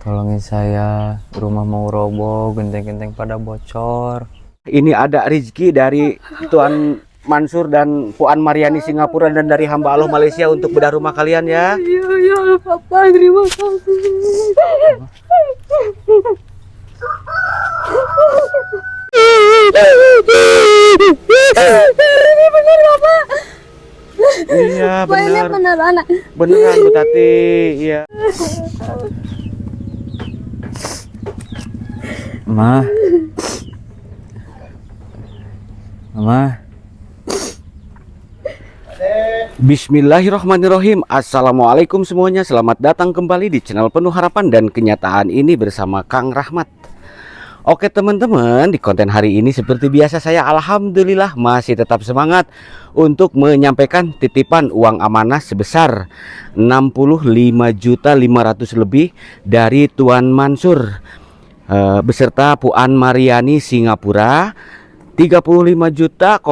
Tolongin saya, rumah mau roboh, genteng-genteng pada bocor. Ini ada rezeki dari Tuan Mansur dan Puan Mariani Singapura dan dari hamba Allah Malaysia untuk bedah rumah kalian ya. Iya, ya Papa, terima kasih. Ini benar Papa. Iya Papa, ini benar. beneran. Beneran Bu Tati. Iya. Ma. Mama. Bismillahirrahmanirrahim. Assalamualaikum semuanya. Selamat datang kembali di channel Penuh Harapan dan Kenyataan ini bersama Kang Rahmat. Oke teman-teman, di konten hari ini seperti biasa saya alhamdulillah masih tetap semangat untuk menyampaikan titipan uang amanah sebesar 65.500.000 lebih dari Tuan Mansur beserta Puan Mariani Singapura, 35.500.000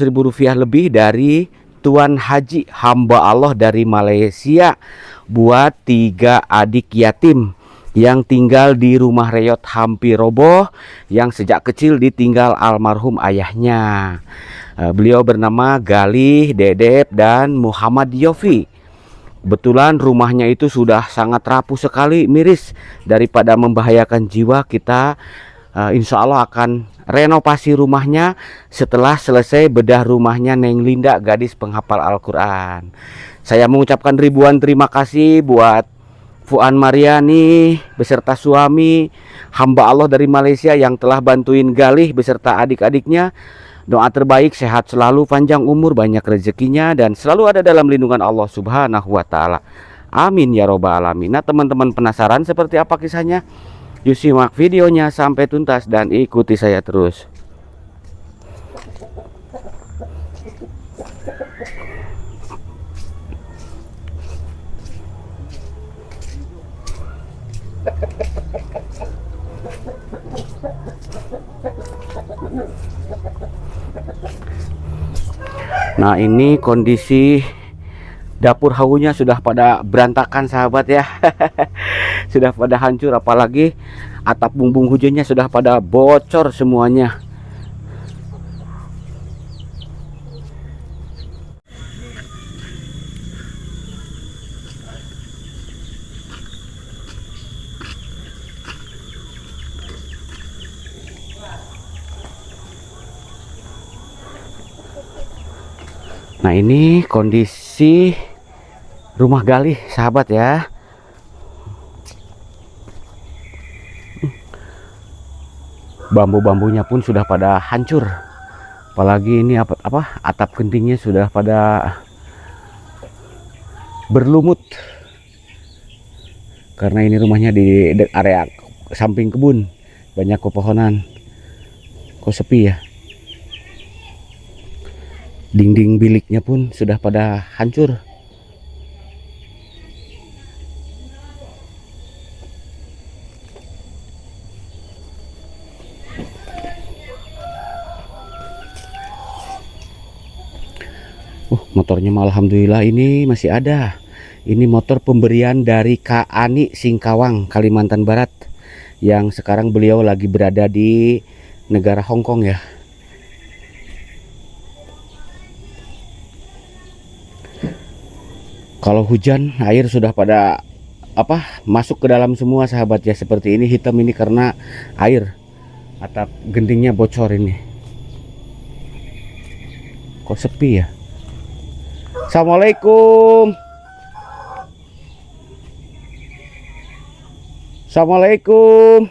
rupiah lebih dari Tuan Haji hamba Allah dari Malaysia buat 3 adik yatim yang tinggal di rumah reyot hampir roboh yang sejak kecil ditinggal almarhum ayahnya. Beliau bernama Galih, Dedep, dan Muhammad Yofi. Kebetulan rumahnya itu sudah sangat rapuh sekali, miris. Daripada membahayakan jiwa, kita insya Allah akan renovasi rumahnya setelah selesai bedah rumahnya Neng Linda, gadis penghafal Al-Quran. Saya mengucapkan ribuan terima kasih buat Puan Mariani beserta suami hamba Allah dari Malaysia yang telah bantuin Galih beserta adik-adiknya. Doa terbaik, sehat selalu, panjang umur, banyak rezekinya, dan selalu ada dalam lindungan Allah Subhanahu wa Ta'ala. Amin ya robbal alamin. Nah teman-teman penasaran seperti apa kisahnya? Yuk simak videonya sampai tuntas dan ikuti saya terus. Nah ini kondisi dapur haunya sudah pada berantakan sahabat ya. Sudah pada hancur, apalagi atap bumbung hujannya sudah pada bocor semuanya. Nah ini kondisi rumah Galih sahabat ya. Bambu-bambunya pun sudah pada hancur. Apalagi ini apa atap gentingnya sudah pada berlumut. Karena ini rumahnya di area samping kebun, banyak pepohonan. Kok sepi ya? Dinding biliknya pun sudah pada hancur. Motornya alhamdulillah ini masih ada. Ini motor pemberian dari Kak Ani Singkawang, Kalimantan Barat, yang sekarang beliau lagi berada di negara Hong Kong ya. Kalau hujan, air sudah pada masuk ke dalam semua sahabat ya. Seperti ini, hitam ini karena air. Atap gentingnya bocor ini. Kok sepi ya? Assalamualaikum. Assalamualaikum.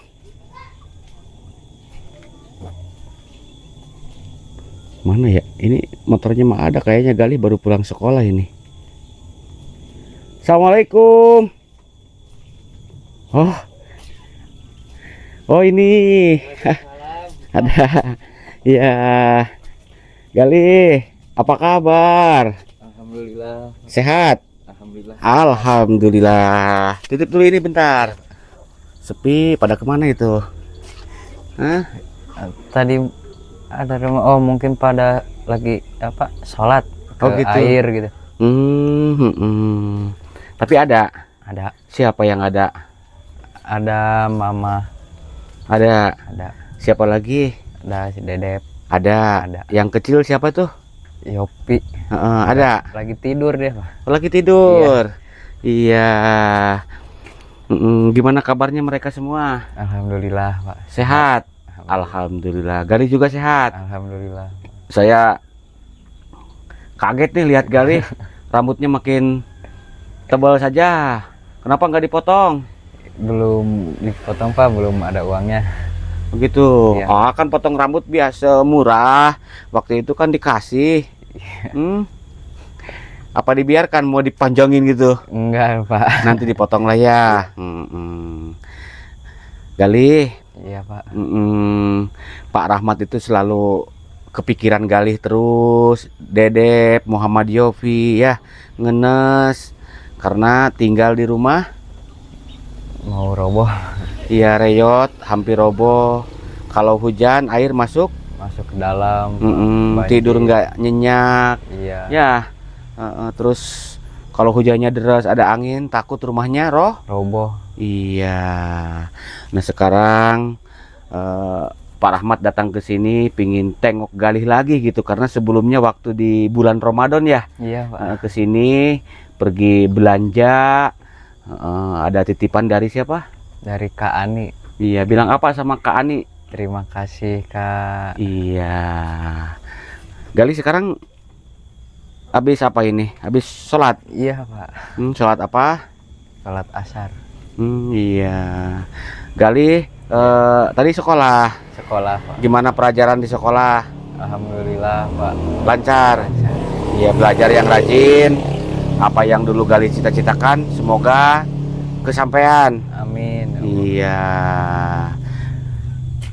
Mana ya? Ini motornya mah ada, kayaknya Galih baru pulang sekolah ini. Assalamualaikum. Oh ini ada ya. Galih, apa kabar? Alhamdulillah. Sehat? Alhamdulillah. Alhamdulillah. Titip dulu ini bentar. Sepi, pada kemana itu? Hah? Tadi ada rumah, oh mungkin pada lagi sholat ke gitu. air gitu. Tapi ada. Ada Siapa yang ada? Ada mama, Ada. ada Siapa lagi? si Dedep, Ada. Ada. Yang kecil siapa tuh? Yopi. Ada. Lagi tidur dia, Pak. Lagi tidur. Iya. Gimana kabarnya mereka semua? Alhamdulillah, Pak. Sehat. Alhamdulillah. Gali juga sehat. Alhamdulillah. Saya kaget nih lihat Gali. Rambutnya makin tebal saja. Kenapa nggak dipotong? Belum dipotong, Pak, belum ada uangnya. Begitu. Iya. Oh, kan potong rambut biasa murah. Waktu itu kan dikasih. Apa dibiarkan mau dipanjangin gitu? Enggak, Pak. Nanti dipotong lah ya. Gali, Iya, Pak. Pak Rahmat itu selalu kepikiran Galih terus. Dedep, Muhammad Yofi ya, ngenes karena tinggal di rumah. Mau roboh. Iya, reyot, hampir roboh. Kalau hujan air masuk, Masuk ke dalam. Banjir. tidur nggak nyenyak. Iya. Ya, terus kalau hujannya deras ada angin, takut rumahnya Roboh. Iya. Nah sekarang Pak Rahmat datang ke sini pingin tengok Galih lagi gitu karena sebelumnya waktu di bulan Ramadan ya Iya, Pak. ke sini pergi belanja, ada titipan dari siapa? Dari Kak Ani. Iya, bilang apa sama Kak Ani? Terima kasih, Kak. Iya. Galih sekarang habis apa ini? Habis sholat? Iya, Pak. Sholat apa? Salat asar. Iya. Galih tadi sekolah. Sekolah, Pak. Gimana pelajaran di sekolah? Alhamdulillah, Pak. Lancar. Lancar. Iya, belajar yang rajin. Apa yang dulu Galih cita-citakan semoga kesampaian. Amin. Iya.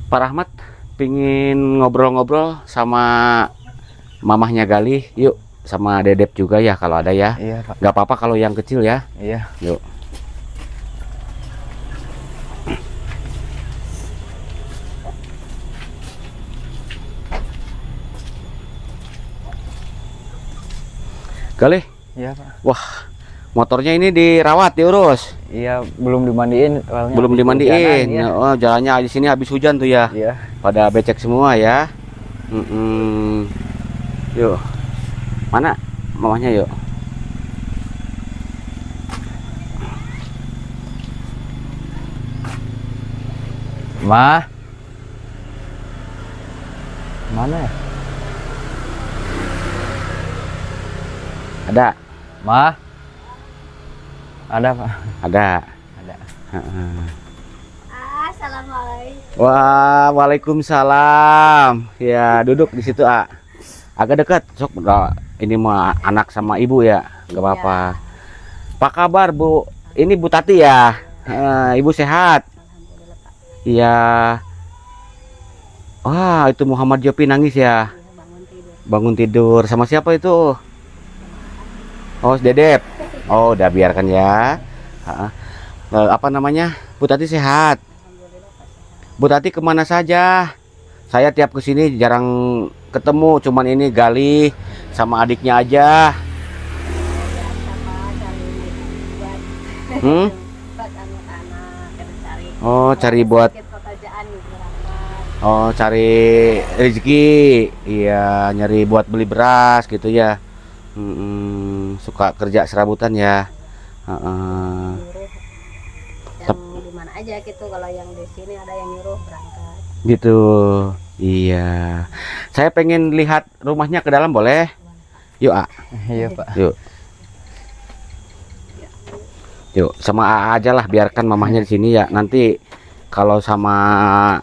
Pak Rahmat pingin ngobrol-ngobrol sama mamahnya Galih. Yuk, sama Dedep juga ya kalau ada ya. Iya, Pak. Gak apa-apa kalau yang kecil ya. Iya. Yuk. Galih, Iya, Pak. wah, motornya ini dirawat, diurus. Iya, belum dimandiin. Soalnya Belum habis dimandiin. hujanan, iya. Oh, jalannya di sini habis hujan tuh ya. Iya. Pada becek semua ya. Yuk. Mana mamanya yuk? Ma. Mana ya? Ada. Ma. Ada, Pak. Ada. Ada. Assalamualaikum. Wah, waalaikumsalam. Ya, duduk di situ, A. Agak dekat. Sok, ini mah anak sama ibu ya. Gak apa-apa. Apa kabar, Bu? Ini Bu Tati ya. Ibu sehat? Iya. Wah, itu Muhammad Jopi nangis ya. Bangun tidur. Sama siapa itu? Oh, Dedep. Oh, udah biarkan ya. Apa namanya? Bu Tati sehat. Bu Tati kemana saja? Saya tiap kesini jarang ketemu. Cuman ini Galih sama adiknya aja. Oh, cari buat. Oh, cari rezeki. Iya, nyari buat beli beras gitu ya. Suka kerja serabutan ya. Yang di mana aja gitu, kalau yang di sini ada yang nyuruh berangkat. Gitu. Iya. Saya pengen lihat rumahnya ke dalam boleh? Yuk, A. Iya, Pak. Yuk. Yuk, sama A aja lah, biarkan mamahnya di sini ya. Nanti kalau sama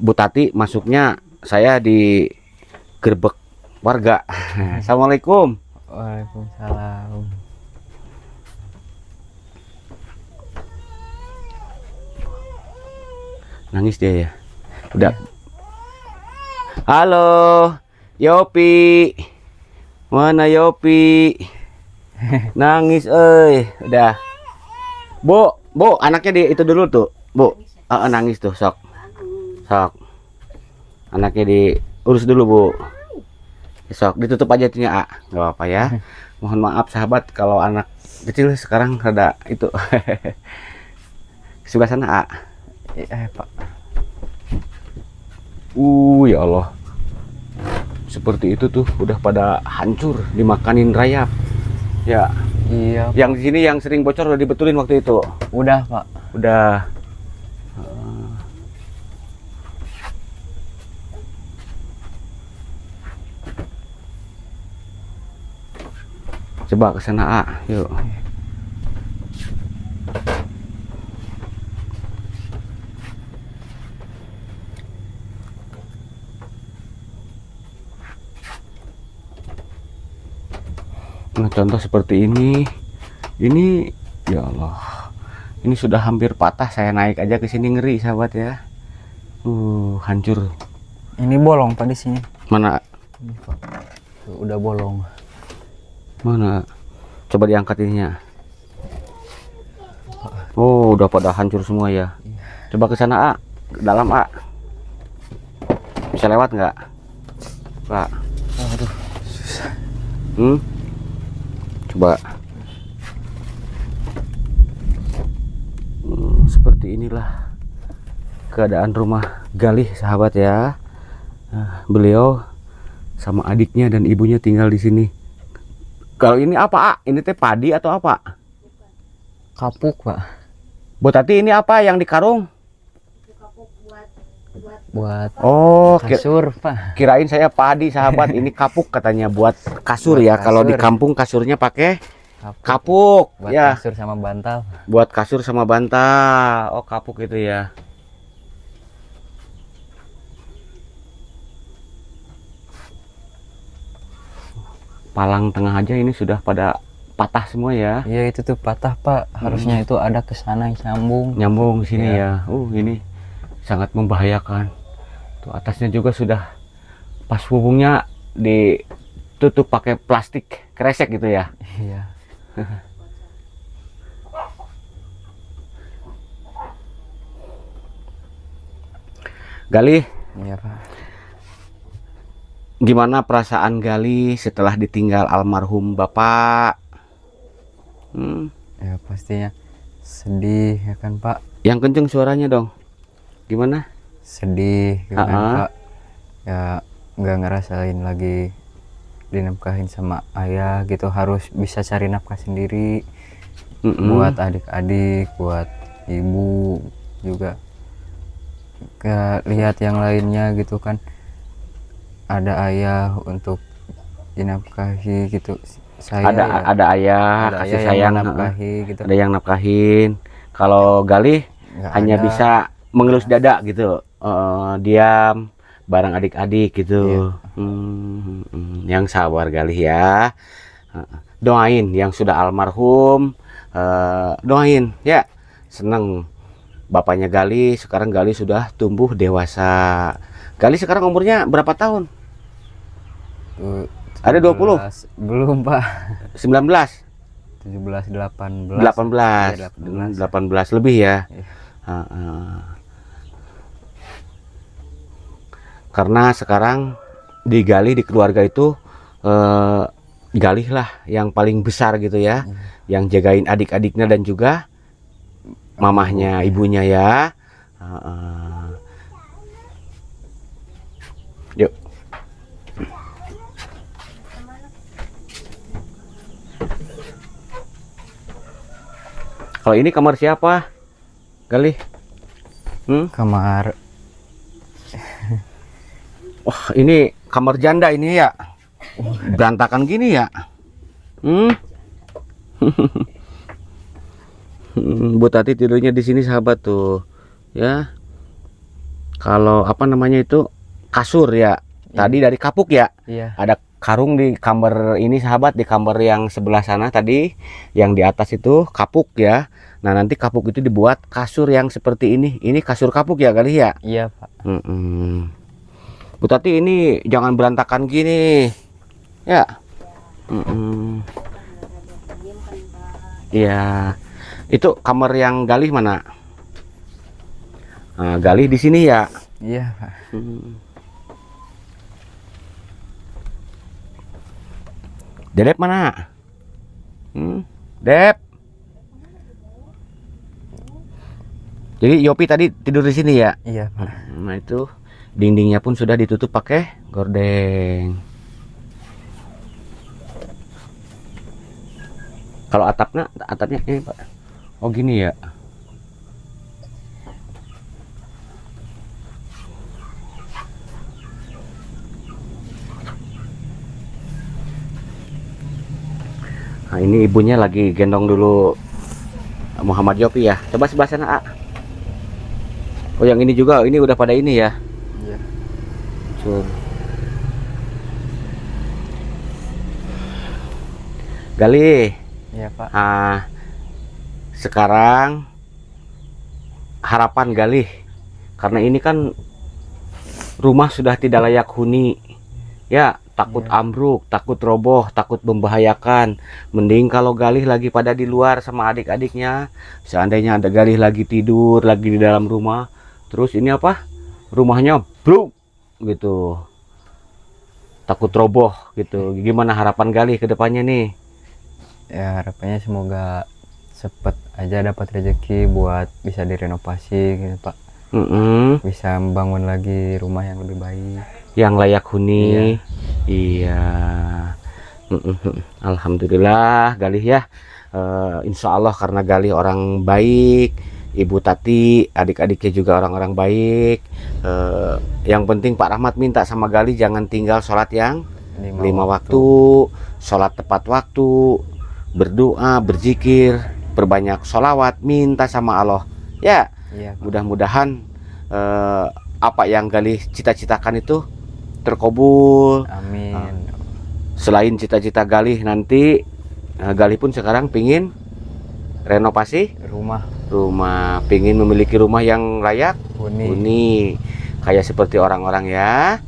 Bu Tati masuknya saya di gerbek warga. Assalamualaikum. Waalaikumsalam. Nangis dia ya. Udah. Halo, Yopi. Mana Yopi? Nangis, udah. Bu, anaknya di itu dulu tuh, Bu. Nangis tuh, sok. Sok. Anaknya diurus dulu, Bu. Sok, ditutup aja itunya, nggak apa-apa ya. Mohon maaf sahabat kalau anak kecil sekarang rada itu. Sebelah sana, A. Pak. Ya Allah. Seperti itu tuh udah pada hancur dimakanin rayap. Ya. Iya. Yang di sini yang sering bocor udah dibetulin waktu itu. Udah, Pak. Udah. Coba ke sana, A. Yuk. Nah, contoh seperti ini ya Allah, ini sudah hampir patah. Saya naik aja ke sini ngeri, sahabat ya. Hancur. Ini bolong Pak di sini. Mana? Ini, Pak. Tuh, udah bolong. Mana? Coba diangkat ininya. Oh, udah pada hancur semua ya. Coba ke sana, A. Ke dalam, A. Bisa lewat nggak, Pak? Aduh. Coba. Seperti inilah keadaan rumah Galih, sahabat ya. Beliau sama adiknya dan ibunya tinggal di sini. Kalau ini apa, A? Ini teh padi atau apa? Kapuk, Pak. Bu Tati, ini apa yang di karung? Buat Oh, kasur, Pak. kirain saya padi, sahabat. Ini kapuk katanya buat kasur Buat ya. Kalau di kasur. kampung kasurnya pakai Kapuk. kapuk Buat ya. kasur sama bantal. Buat kasur sama bantal. Oh, kapuk itu ya. Palang tengah aja ini sudah pada patah semua ya. Iya, itu tuh patah, Pak. Harusnya itu ada ke sana yang sambung. Nyambung sini Ya. ya. Ini sangat membahayakan. Tuh atasnya juga sudah pas hubungnya ditutup pakai plastik kresek gitu ya. Iya. Galih, Iya, Pak. gimana perasaan Galih setelah ditinggal almarhum Bapak? Ya pastinya sedih ya kan, Pak. Yang kenceng suaranya dong. Gimana? Sedih ya kan, Ha-ha. Pak. Ya nggak ngerasain lagi dinafkahin sama ayah gitu, harus bisa cari nafkah sendiri buat adik-adik, buat ibu juga. Lihat yang lainnya gitu kan, ada ayah untuk dinafkahi gitu. Saya Ada ayah ada kasih ayah sayang, yang menafkahi gitu. ada yang nafkahin. Kalau Galih Nggak hanya ada. bisa mengelus dada gitu, diam bareng adik-adik gitu. Yang sabar Galih ya. Doain yang sudah almarhum, doain ya. Seneng bapaknya Galih, sekarang Galih sudah tumbuh dewasa. Galih sekarang umurnya berapa tahun? Tuh, Ada 20? 17. Belum, Pak. 19? 17, 18. 18. Iya, 18. 18 lebih ya. Iya. Karena sekarang di Galih, di keluarga itu Galih lah yang paling besar gitu ya, yang jagain adik-adiknya dan juga mamahnya, ibunya ya. Yuk. Kalau ini kamar siapa, Galih? Kamar. Wah, ini kamar janda ini ya. Berantakan gini ya. Bu Tati tidurnya di sini, sahabat tuh. Ya. Kalau apa namanya itu? Kasur ya. Tadi dari kapuk ya. Iya. Ada karung di kamar ini, sahabat, di kamar yang sebelah sana tadi. Yang di atas itu kapuk ya. Nah, nanti kapuk itu dibuat kasur yang seperti ini. Ini kasur kapuk ya kali ya. Iya, Pak. Bu Tati, ini jangan berantakan gini ya. Iya. Itu kamar yang Galih mana? Nah, Galih di sini ya. Iya, Pak. Dedep mana? Dep. Jadi Yopi tadi tidur di sini ya? Iya Pak. Nah itu dindingnya pun sudah ditutup pakai gordeng. Kalau atapnya ini Pak. Oh gini ya. Nah ini ibunya lagi gendong dulu Muhammad Yopi ya. Coba sebelah sana A. Oh yang ini juga, ini udah pada ini ya. Iya. Sur. Galih. Iya Pak. Sekarang harapan Galih, karena ini kan rumah sudah tidak layak huni ya, takut ambruk, takut roboh, takut membahayakan. Mending kalau Galih lagi pada di luar sama adik-adiknya, seandainya ada Galih lagi tidur lagi di dalam rumah, terus ini apa, rumahnya bruk gitu, takut roboh gitu. Gimana harapan Galih ke depannya nih? Ya harapannya semoga cepet aja dapat rezeki buat bisa direnovasi gitu Pak. Bisa membangun lagi rumah yang lebih baik, Yang layak huni. Iya. Alhamdulillah Galih ya. Insya Allah karena Galih orang baik, Ibu Tati, adik-adiknya juga orang-orang baik. Yang penting Pak Rahmat minta sama Galih jangan tinggal sholat yang 5 waktu, sholat tepat waktu, berdoa, berzikir, berbanyak sholawat, minta sama Allah ya. Iya Pak. Mudah-mudahan apa yang Galih cita-citakan itu terkabul. Amin. Selain cita-cita Galih nanti, Galih pun sekarang pingin renovasi rumah, pingin memiliki rumah yang layak huni, kayak seperti orang-orang ya.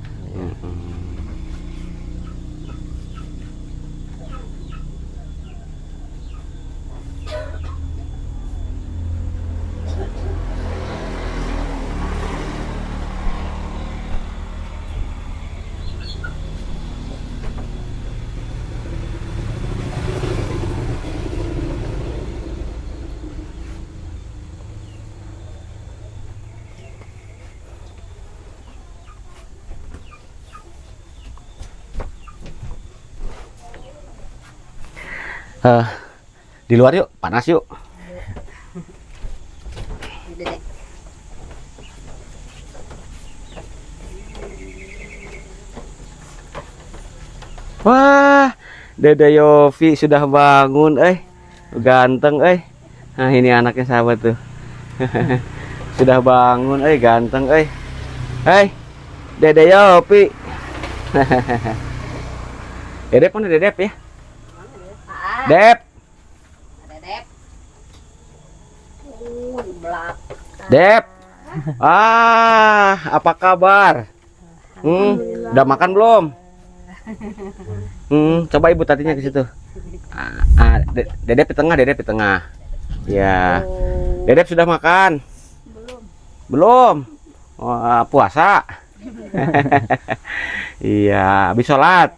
Di luar yuk, panas yuk. Dedek. Wah, Dede Yofi sudah bangun, ganteng, Nah ini anaknya sahabat tuh. Sudah bangun, ganteng, Dede Yofi. Dedep mana Dedep ya? Dep, Dedek. Di belakang. Dep. Apa kabar? Udah makan belum? Coba Ibu Tatinya ke situ. Dedep di tengah, Dedep di tengah. Ya. Dedep sudah makan? Belum. Puasa. Iya, habis sholat.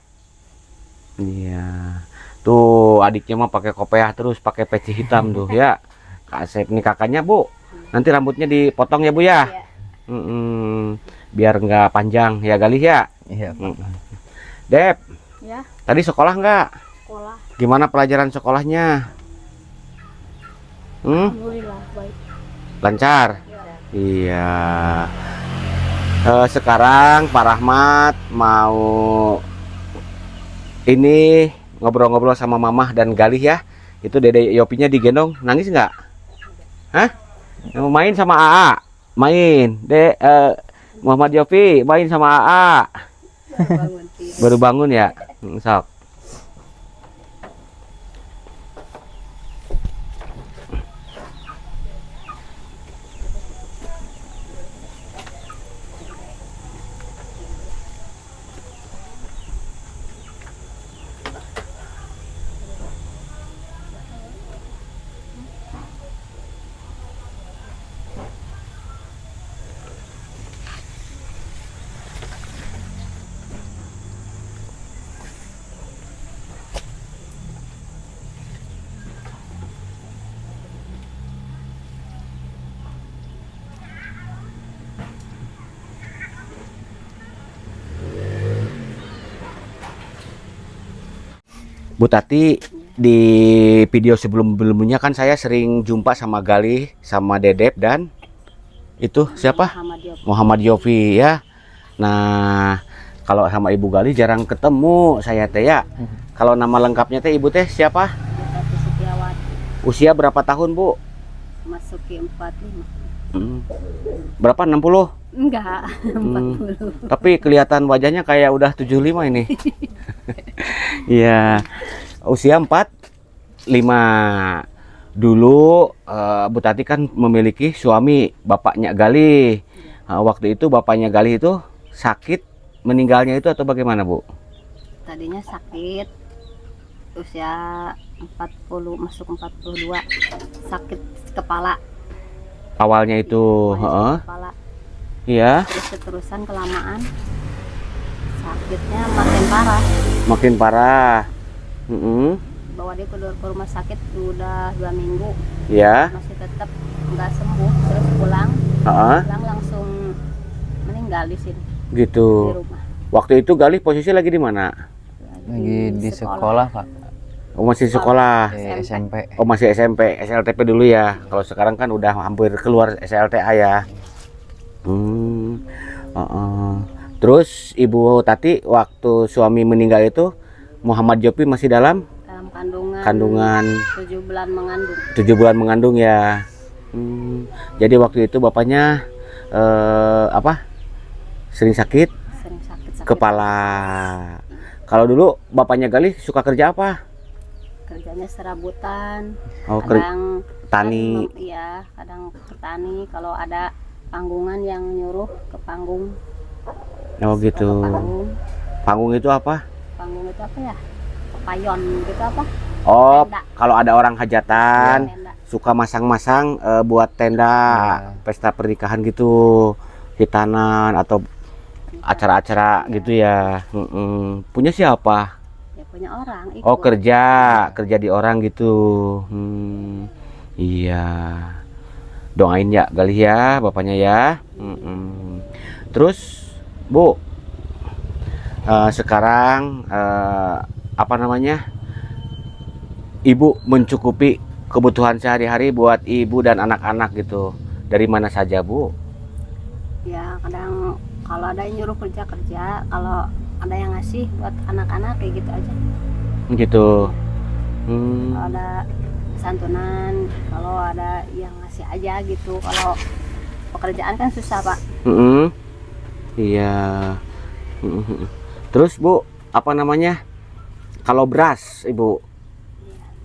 Iya. Tuh adiknya mah pakai kopiah terus, pakai peci hitam tuh ya. Kak Asep nih kakaknya Bu. Nanti rambutnya dipotong ya Bu ya. Biar nggak panjang ya Galih ya. Iya Pak. Dep. Ya. Tadi sekolah nggak? Sekolah. Gimana pelajaran sekolahnya? Alhamdulillah baik. Lancar. Iya. Sekarang Pak Rahmat mau ini ngobrol-ngobrol sama Mamah dan Galih ya. Itu Dede Yopinya digendong, nangis nggak? Hah? Mau main sama AA? Main. Muhammad Yopi main sama AA. Baru bangun ya. Sok. Bu Tati, di video sebelum-sebelumnya kan saya sering jumpa sama Galih, sama Dedep dan itu siapa? Muhammad Yofi. Muhammad Yofi ya. Nah, kalau sama Ibu Galih jarang ketemu saya teh ya. Kalau nama lengkapnya teh Ibu teh siapa? Bu Tati Setiawati. Usia berapa tahun, Bu? Masuki 45. Berapa? 60? Enggak, 40. Tapi kelihatan wajahnya kayak udah 75 ini. Iya. Usia 45. Dulu Bu Tati kan memiliki suami bapaknya Galih. Waktu itu bapaknya Galih itu sakit, meninggalnya itu atau bagaimana, Bu? Tadinya sakit usia 40 masuk 42, sakit kepala. Awalnya itu, Sakit kepala. iya. Terus keterusan kelamaan sakitnya makin parah. Makin parah. Bawa dia ke rumah sakit udah 2 minggu, Ya. masih tetap nggak sembuh. Terus pulang langsung meninggal di sini di Gitu. rumah. Waktu itu Galih posisi lagi di mana? Lagi di sekolah, Pak. Oh, masih sekolah. SMP. Oh, masih SMP, SLTP dulu ya. Kalau sekarang kan udah hampir keluar SLTA ya. Terus Ibu Tati waktu suami meninggal itu Muhammad Yofi masih dalam kandungan 7 bulan mengandung. 7 bulan mengandung ya. Jadi waktu itu bapaknya sering sakit Sering sakit kepala. Kalau dulu bapaknya Galih suka kerja apa? kerjanya serabutan. Oh, Kadang tani. Iya, kadang petani. Kalau ada panggungan yang nyuruh ke panggung. Oh gitu. Ke panggung. Panggung itu apa? Panggung itu apa ya? Payon gitu apa? Oh, Tenda. kalau ada orang hajatan Tenda. suka masang-masang buat tenda pesta pernikahan gitu, hitanan atau acara-acara gitu ya. Punya siapa? Ya punya orang. Ikut. Oh, kerja di orang gitu. Iya. Doain ya Galih ya bapaknya ya. Terus Bu, sekarang apa namanya? Ibu mencukupi kebutuhan sehari-hari buat ibu dan anak-anak gitu. Dari mana saja, Bu? Ya kadang kalau ada yang nyuruh kerja, kalau ada yang ngasih buat anak-anak kayak gitu aja. Gitu. Kalau ada santunan, kalau ada yang ngasih aja gitu. Kalau pekerjaan kan susah, Pak. Iya. Terus Bu, apa namanya? Kalau beras, Ibu,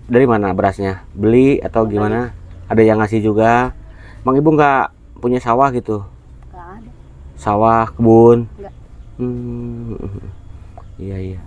dari mana berasnya? Beli atau gimana? Ada yang ngasih juga? Emang Ibu nggak punya sawah gitu? Nggak ada. Sawah, kebun? Nggak. Iya, iya.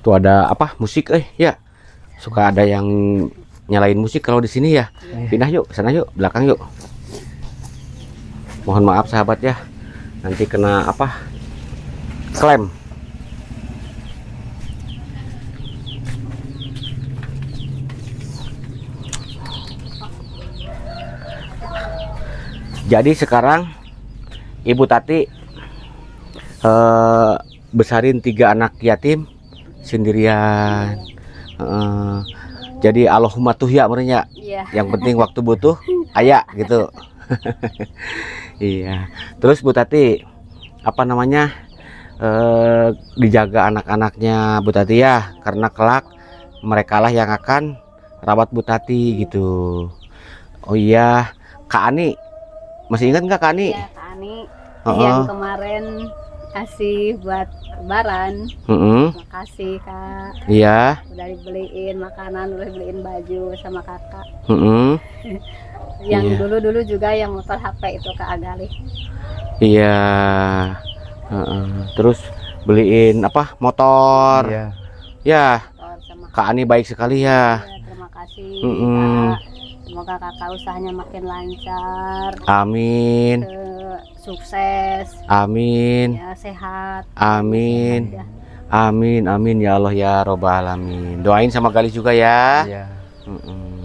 Tuh ada apa musik ya, suka ada yang nyalain musik kalau di sini ya. Pindah yuk sana yuk, belakang yuk. Mohon maaf sahabat ya, nanti kena apa klaim. Jadi sekarang Ibu Tati besarin 3 anak yatim sendirian. Jadi Allahumma tuh ya merenya. Iya. Yang penting waktu butuh aya gitu. Iya. Terus Bu Tati apa namanya dijaga anak-anaknya Bu Tati ya, karena kelak mereka lah yang akan rawat Bu Tati gitu. Oh iya, Kak Ani masih ingat nggak Kak Ani? Iya, Kak Ani yang kemarin kasih buat lebaran. Makasih Kak. Iya. Udah dibeliin makanan, udah dibeliin baju sama kakak. Iya. Yang dulu-dulu juga yang motor HP itu Kak Galih. Iya. Terus beliin apa? Motor. Iya. Ya. Motor sama Kak Ani baik sekali ya. Ya, terima kasih. Mm-mm. Kak. Semoga kakak usahanya makin lancar, Amin. sukses, Amin. ya sehat. Amin. Sehat, ya. Amin. Amin ya Allah ya robbal alamin. Doain sama Gali juga ya. Iya. Mm-mm.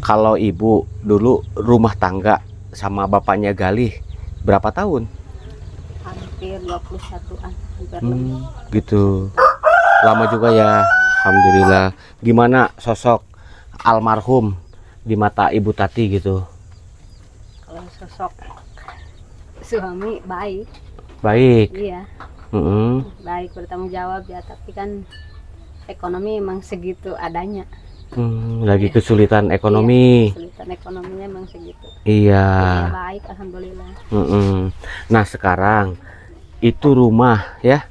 Kalau ibu dulu rumah tangga sama bapaknya Galih berapa tahun? Hampir 21-an, hampir lebih. Gitu. Lama juga ya. Alhamdulillah. Gimana sosok almarhum di mata Ibu Tati gitu? Kalau sosok suami baik, Baik. iya, Mm-mm. baik, bertanggung jawab ya, tapi kan ekonomi emang segitu adanya. Lagi kesulitan ekonomi. Kesulitan ekonominya emang segitu. Iya. Ya, baik, alhamdulillah. Mm-mm. Nah sekarang itu rumah ya,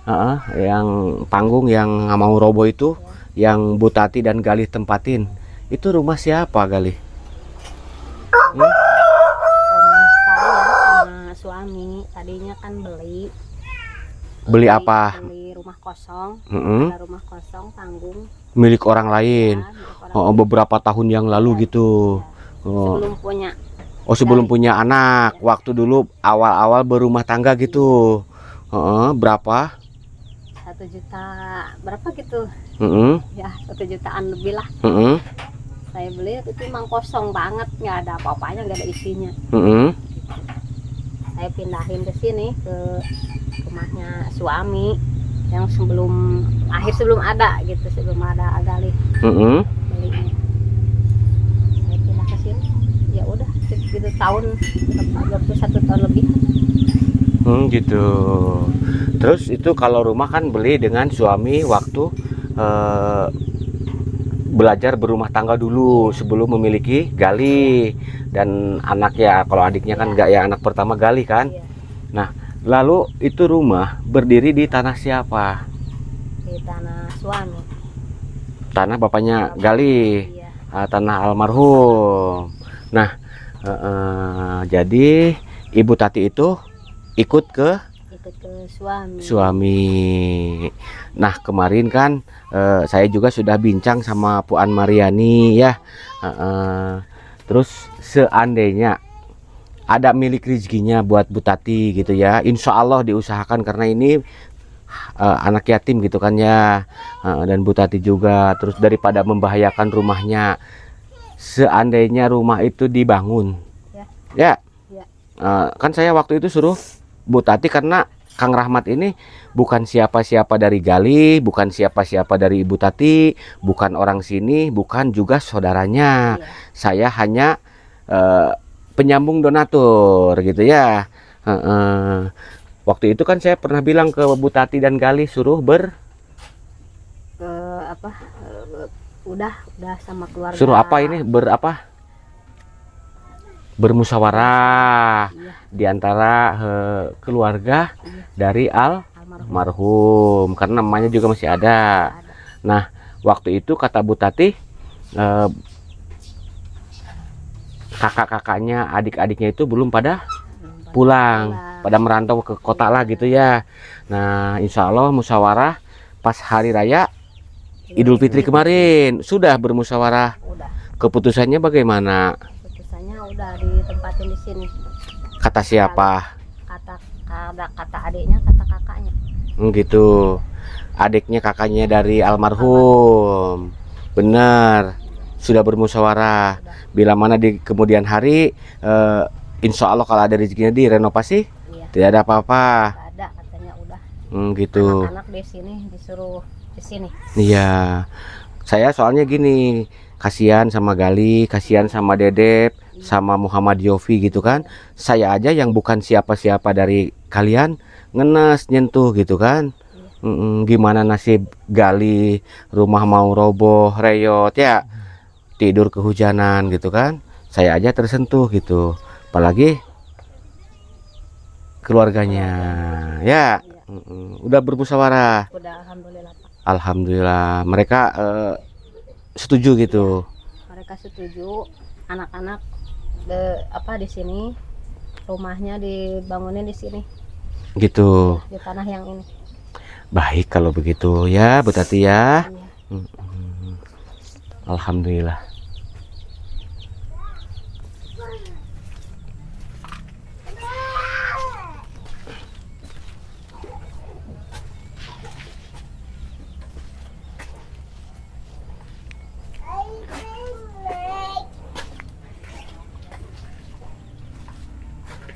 Ya. yang panggung yang nggak mau roboh itu, yang Bu Tati dan Galih tempatin, itu rumah siapa Galih? Rumah saya sama suami tadinya kan Beli apa? beli rumah kosong, Mm-mm. ada rumah kosong panggung, Milik orang lain. ya, milik orang Beberapa tahun yang lalu gitu. Oh, sebelum punya sebelum punya anak, waktu dulu awal-awal berumah tangga gitu. Berapa? 1 juta berapa gitu Mm-mm. ya, 1 jutaan lebih lah. Mm-mm. Saya beli itu emang kosong banget, nggak ada apa-apanya, nggak ada isinya. Mm-mm. Saya pindahin ke sini, ke rumahnya suami yang sebelum ada gitu, sebelum ada Galih Mm-mm. belinya. Saya pindah ke sini, ya udah gitu tahun 21 tahun lebih. Gitu. Terus itu kalau rumah kan beli dengan suami waktu belajar berumah tangga dulu sebelum memiliki Galih dan anak ya. Kalau adiknya kan enggak ya, anak pertama Galih kan. Iya, Nah, lalu itu rumah berdiri di tanah siapa? di tanah suami. Tanah bapaknya Galih, Iya. tanah almarhum. Nah, jadi Ibu Tati itu ikut ke Suami. Nah kemarin kan saya juga sudah bincang sama Puan Mariani ya. Terus seandainya ada milik rezekinya buat Bu Tati gitu ya, insya Allah diusahakan karena ini anak yatim gitu kan ya, dan Bu Tati juga. Terus daripada membahayakan rumahnya, seandainya rumah itu dibangun ya, kan saya waktu itu suruh Bu Tati karena Kang Rahmat ini bukan siapa-siapa dari Galih, bukan siapa-siapa dari Ibu Tati, bukan orang sini, bukan juga saudaranya. Iya. Saya hanya penyambung donatur gitu ya. Waktu itu kan saya pernah bilang ke Bu Tati dan Galih suruh Udah sama keluarga. suruh apa ini bermusyawarah di antara keluarga dari almarhum karena namanya juga masih ada. Nah, waktu itu kata Bu Tati kakak-kakaknya, adik-adiknya itu belum pada pulang, pada merantau ke kota lah gitu ya. Nah, insya Allah musyawarah pas hari raya Idul Fitri kemarin sudah bermusyawarah. Udah. Keputusannya bagaimana? Keputusannya udah ditempatin di sini. Kata siapa? Kata adiknya, kata kakaknya. Gitu. Adiknya kakaknya dari almarhum. Benar. Sudah bermusyawarah. Bila mana di kemudian hari insya Allah kalau ada rezekinya direnovasi, Iya. tidak ada apa-apa. Nggak ada katanya udah. Gitu. Anak-anak di sini disuruh di sini. Iya. Saya soalnya gini, kasihan sama Galih, kasihan sama Dedep, sama Muhammad Yofi gitu kan. Saya aja yang bukan siapa-siapa dari kalian ngenes nyentuh gitu kan. Gimana nasib Gali, rumah mau roboh, reyot ya, tidur kehujanan gitu kan. Saya aja tersentuh gitu, apalagi keluarganya ya. Udah bermusyawarah. Udah alhamdulillah Pak. Alhamdulillah mereka setuju gitu. Mereka setuju, anak-anak di sini, rumahnya dibangunin di sini, Gitu. di tanah yang ini. Baik kalau begitu ya Bu Tati ya. Iya. Alhamdulillah.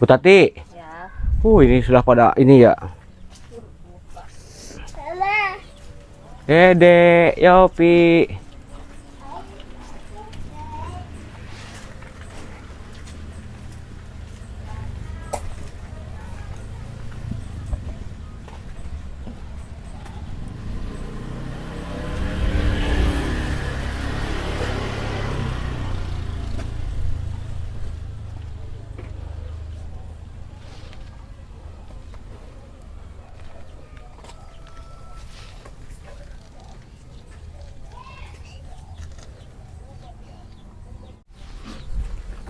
Bu Tati, Ya. ini sudah pada ini ya. Dede, Yopi.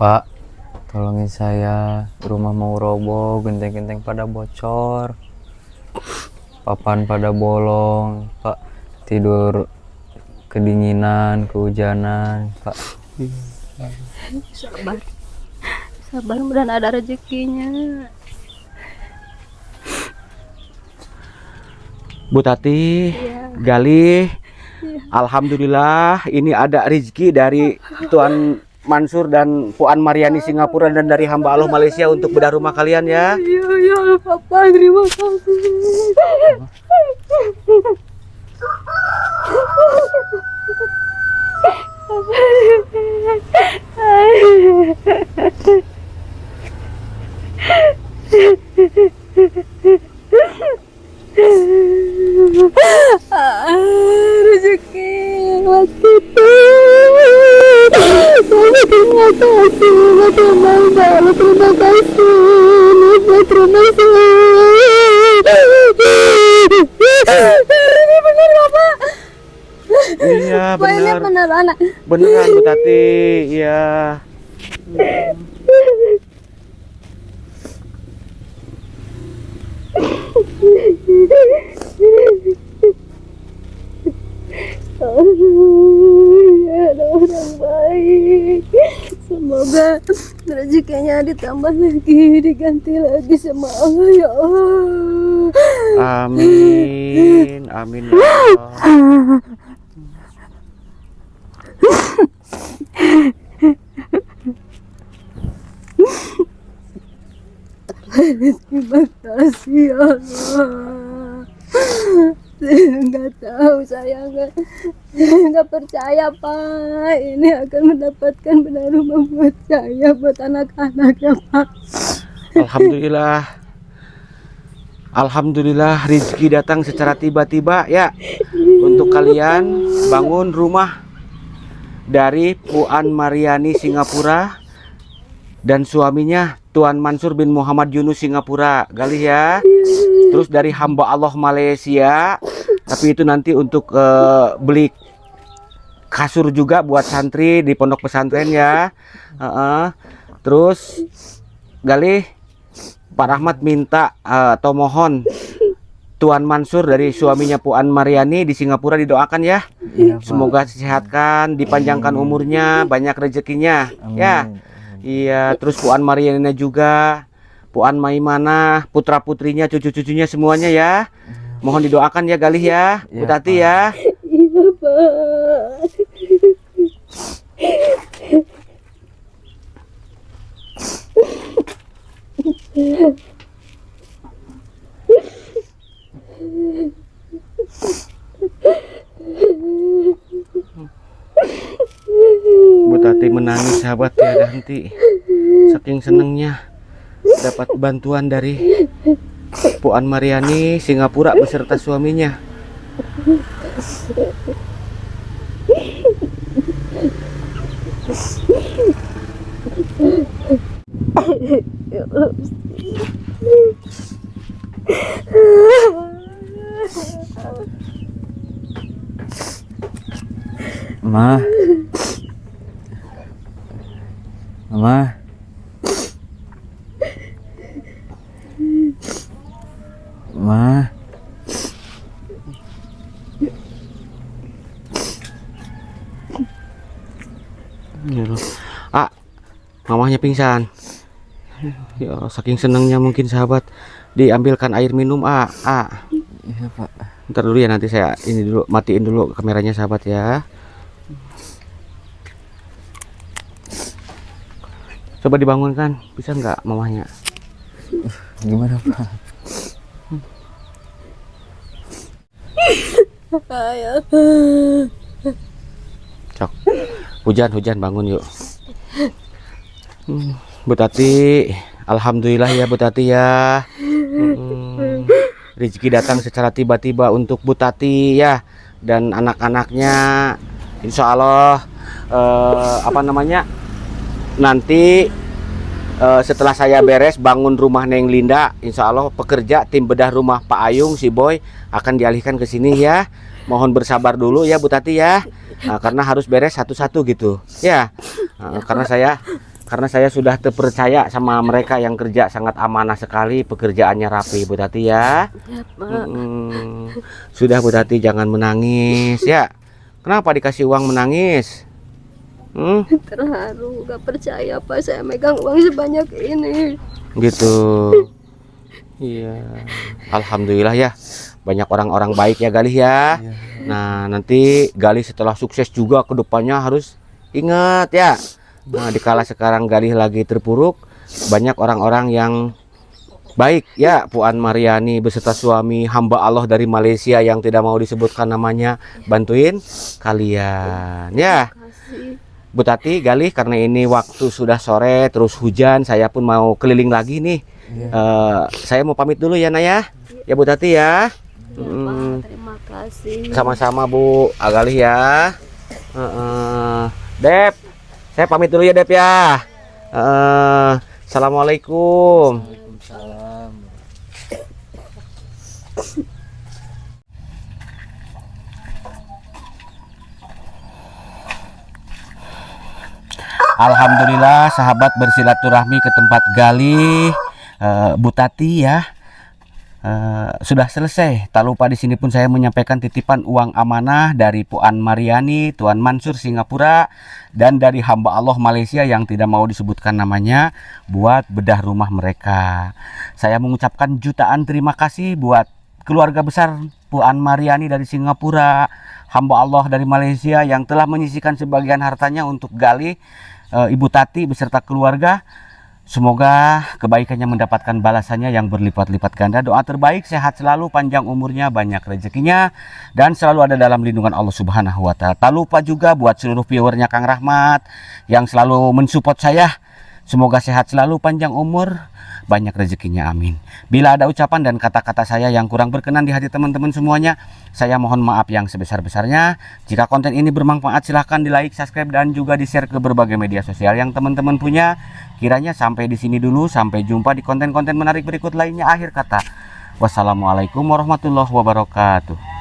Pak, tolongin saya, rumah mau roboh, genteng-genteng pada bocor, papan pada bolong, Pak. Tidur kedinginan, kehujanan, Pak. Sabar, sabar, mudah ada rezekinya. Bu Tati, Iya. Gali, alhamdulillah ini ada rezeki dari Tuan Mansur dan Puan Mariani Singapura dan dari hamba Allah Malaysia untuk bedah rumah kalian ya. Iya, iya, Papa, terima kasih. Rezeki waktu itu. Terima kasih, terima kasih, terima kasih. Ini benar Bapak. Iya Ini benar. benar anak. Beneran Bu Tati, iya. Ya ada orang baik. Semoga rezekinya ditambah lagi, diganti lagi sama Allah ya Allah. Amin, amin ya Allah. Terima kasih ya Allah. Nggak tahu, saya nggak percaya Pak ini akan mendapatkan benar rumah buat saya, buat anak-anak ya Pak. Alhamdulillah. Alhamdulillah rezeki datang secara tiba-tiba ya untuk kalian bangun rumah dari Puan Mariani Singapura dan suaminya Tuan Mansur bin Muhammad Yunus Singapura, Gali ya. Terus dari hamba Allah Malaysia, tapi itu nanti untuk beli kasur juga buat santri di pondok pesantren ya. Terus Gali, Pak Rahmat minta atau mohon Tuan Mansur dari suaminya Puan Mariani di Singapura didoakan ya. Iya, Pak. Semoga disehatkan, dipanjangkan umurnya, banyak rezekinya ya. Amin. Iya, terus Puan Mariana juga, Puan Maimana, putra-putrinya, cucu-cucunya semuanya ya. Mohon didoakan ya Galih ya, Bu Iya, Tati Pak. ya. Iya Pak. Bu Tati menangis sahabat ya, henti. Saking senengnya dapat bantuan dari Puan Mariani Singapura beserta suaminya. Ya Allah. Ma. Mama. Ma. Ya Allah. Mamahnya pingsan. Ya Allah, saking senangnya mungkin sahabat. Diambilkan air minum, Iya, Pak. Ntar dulu ya, nanti saya ini dulu matiin dulu kameranya sahabat ya. Coba dibangunkan, bisa nggak mamahnya? Gimana, Pak? Cok. Hujan bangun yuk. Bu Tati, alhamdulillah ya Bu Tati ya. Rezeki datang secara tiba-tiba untuk Bu Tati ya dan anak-anaknya. Insya Allah nanti setelah saya beres bangun rumah Neng Linda, insya Allah pekerja tim bedah rumah Pak Ayung si Boy akan dialihkan ke sini ya. Mohon bersabar dulu ya Bu Tati ya, karena harus beres satu-satu gitu ya. Karena saya sudah terpercaya sama mereka yang kerja sangat amanah sekali, pekerjaannya rapi Bu Tati ya. Sudah Bu Tati, jangan menangis ya. Kenapa dikasih uang menangis? Terharu, gak percaya Pak saya megang uang sebanyak ini. Gitu. Iya. Alhamdulillah ya. Banyak orang-orang baik ya Galih ya. Nah, nanti Galih setelah sukses juga ke depannya harus ingat ya. Nah, dikala sekarang Galih lagi terpuruk, banyak orang-orang yang baik ya. Puan Mariani beserta suami hamba Allah dari Malaysia yang tidak mau disebutkan namanya bantuin kalian ya. Bu Tati, Galih, karena ini waktu sudah sore terus hujan, saya pun mau keliling lagi nih. Saya mau pamit dulu ya Naya. Ya Bu Tati ya. Pak, terima kasih. Sama-sama Bu Galih ya. Dep, saya pamit dulu ya Dep ya. Assalamualaikum. Waalaikumsalam. Alhamdulillah sahabat bersilaturahmi ke tempat Galih, Bu Tati ya. Sudah selesai. Tak lupa di sini pun saya menyampaikan titipan uang amanah dari Puan Mariani, Tuan Mansur Singapura, dan dari hamba Allah Malaysia yang tidak mau disebutkan namanya buat bedah rumah mereka. Saya mengucapkan jutaan terima kasih buat keluarga besar Puan Mariani dari Singapura, hamba Allah dari Malaysia yang telah menyisihkan sebagian hartanya untuk Galih, Ibu Tati beserta keluarga. Semoga kebaikannya mendapatkan balasannya yang berlipat-lipat ganda. Doa terbaik, sehat selalu, panjang umurnya, banyak rezekinya, dan selalu ada dalam lindungan Allah Subhanahu wa Ta'ala. Tak lupa juga buat seluruh viewernya Kang Rahmat yang selalu mensupport saya. Semoga sehat selalu, panjang umur, banyak rezekinya, amin. Bila ada ucapan dan kata-kata saya yang kurang berkenan di hati teman-teman semuanya, saya mohon maaf yang sebesar-besarnya. Jika konten ini bermanfaat, silahkan di like, subscribe, dan juga di share ke berbagai media sosial yang teman-teman punya. Kiranya sampai di sini dulu, sampai jumpa di konten-konten menarik berikut lainnya. Akhir kata, wassalamualaikum warahmatullahi wabarakatuh.